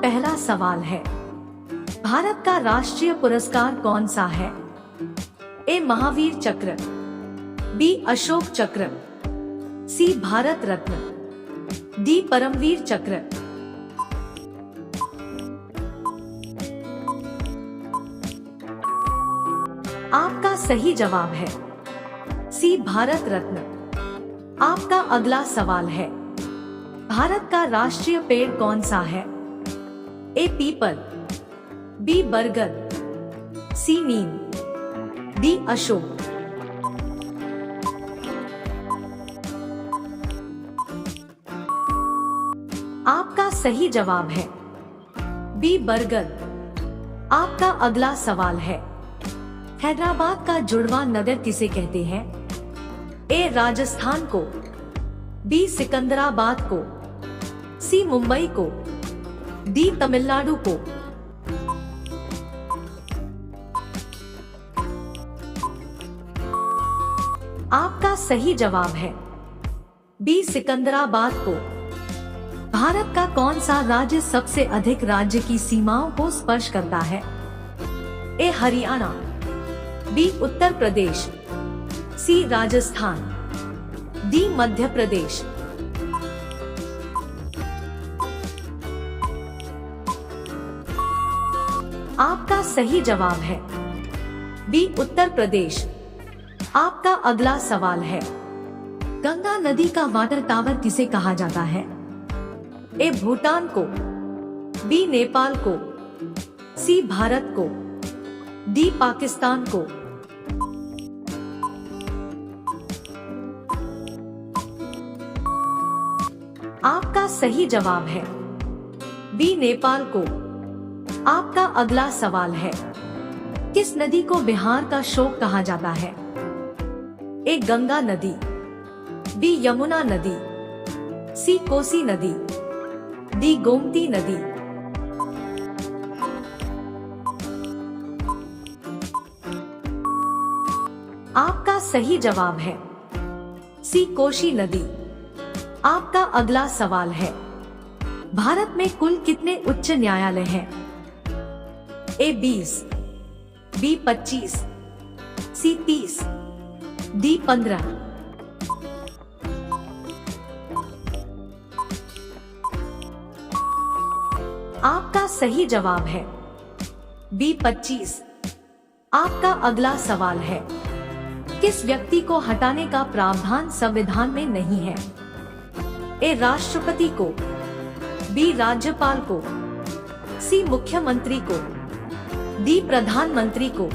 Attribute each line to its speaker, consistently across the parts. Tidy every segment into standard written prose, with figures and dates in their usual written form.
Speaker 1: पहला सवाल है, भारत का राष्ट्रीय पुरस्कार कौन सा है? ए महावीर चक्र, बी अशोक चक्र, सी भारत रत्न, डी परमवीर चक्र। आपका सही जवाब है सी भारत रत्न। आपका अगला सवाल है, भारत का राष्ट्रीय पेड़ कौन सा है? ए पीपल, बी बरगद, सी नीम, डी अशोक। आपका सही जवाब है बी बरगद। आपका अगला सवाल है, हैदराबाद का जुड़वा नगर किसे कहते हैं? ए राजस्थान को, बी सिकंदराबाद को, सी मुंबई को, डी तमिलनाडु को। आपका सही जवाब है बी सिकंदराबाद को। भारत का कौन सा राज्य सबसे अधिक राज्य की सीमाओं को स्पर्श करता है? ए हरियाणा, बी उत्तर प्रदेश, सी राजस्थान, डी मध्य प्रदेश। आपका सही जवाब है बी उत्तर प्रदेश। आपका अगला सवाल है, गंगा नदी का वाटर टावर किसे कहा जाता है? ए भूटान को, बी नेपाल को, सी भारत को, डी पाकिस्तान को। आपका सही जवाब है बी नेपाल को। आपका अगला सवाल है, किस नदी को बिहार का शोक कहा जाता है? ए गंगा नदी, बी यमुना नदी, सी कोसी नदी, डी गोमती नदी। आपका सही जवाब है सी कोसी नदी। आपका अगला सवाल है, भारत में कुल कितने उच्च न्यायालय हैं? ए 20, बी 25, सी 30, डी 15। आपका सही जवाब है बी 25। आपका अगला सवाल है, किस व्यक्ति को हटाने का प्रावधान संविधान में नहीं है? ए राष्ट्रपति को, बी राज्यपाल को, सी मुख्यमंत्री को, डी प्रधानमंत्री को।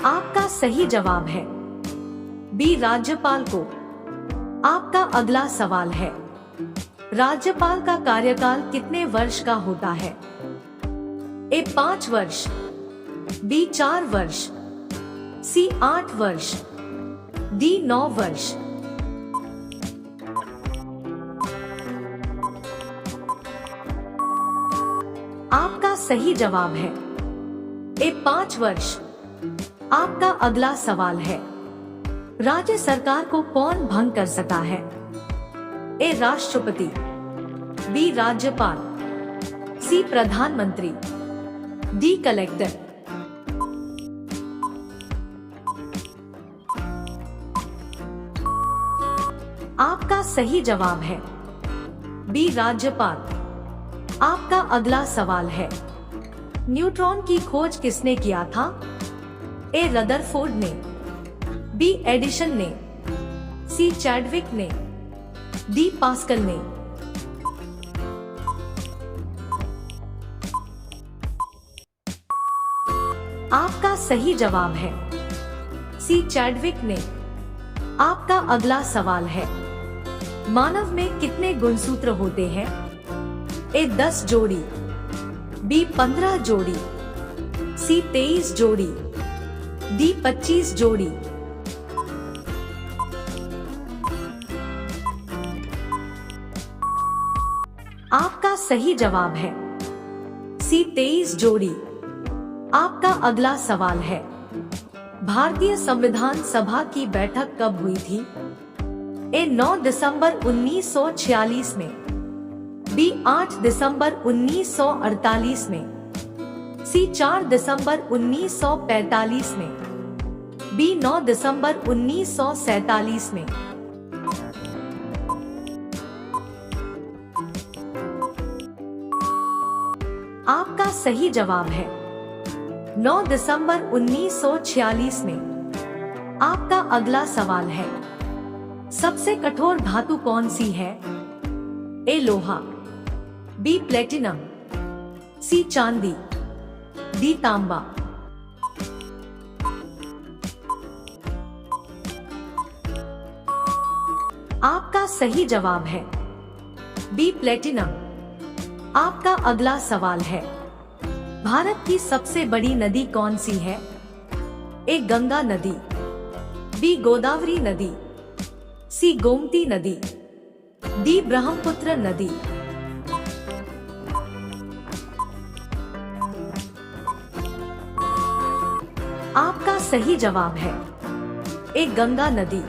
Speaker 1: आपका सही जवाब है बी राज्यपाल को। आपका अगला सवाल है, राज्यपाल का कार्यकाल कितने वर्ष का होता है? ए 5 वर्ष, बी 4 वर्ष, सी 8 वर्ष, डी 9 वर्ष। आपका सही जवाब है ए 5 वर्ष। आपका अगला सवाल है, राज्य सरकार को कौन भंग कर सकता है? ए राष्ट्रपति, बी राज्यपाल, सी प्रधानमंत्री, डी कलेक्टर। आपका सही जवाब है बी राज्यपाल। आपका अगला सवाल है, न्यूट्रॉन की खोज किसने किया था? ए रदरफोर्ड ने, बी एडिशन ने, सी चैडविक ने, डी पास्कल ने। आपका सही जवाब है सी चैडविक ने। आपका अगला सवाल है, मानव में कितने गुणसूत्र होते हैं? ए 10 जोड़ी, बी 15 जोड़ी, सी 23 जोड़ी, डी 25 जोड़ी। आपका सही जवाब है सी 23 जोड़ी। आपका अगला सवाल है, भारतीय संविधान सभा की बैठक कब हुई थी? ए 9 दिसंबर 1946 में, बी 8 दिसंबर 1948 में, सी 4 दिसंबर 1945 में, बी 9 दिसंबर 1947 में। आपका सही जवाब है 9 दिसंबर 1946 में। आपका अगला सवाल है, सबसे कठोर धातु कौन सी है? ए लोहा, बी प्लेटिनम, सी चांदी, डी तांबा। आपका सही जवाब है बी प्लेटिनम। आपका अगला सवाल है, भारत की सबसे बड़ी नदी कौन सी है? ए गंगा नदी, बी गोदावरी नदी, सी गोमती नदी, डी ब्रह्मपुत्र नदी। आपका सही जवाब है ए गंगा नदी।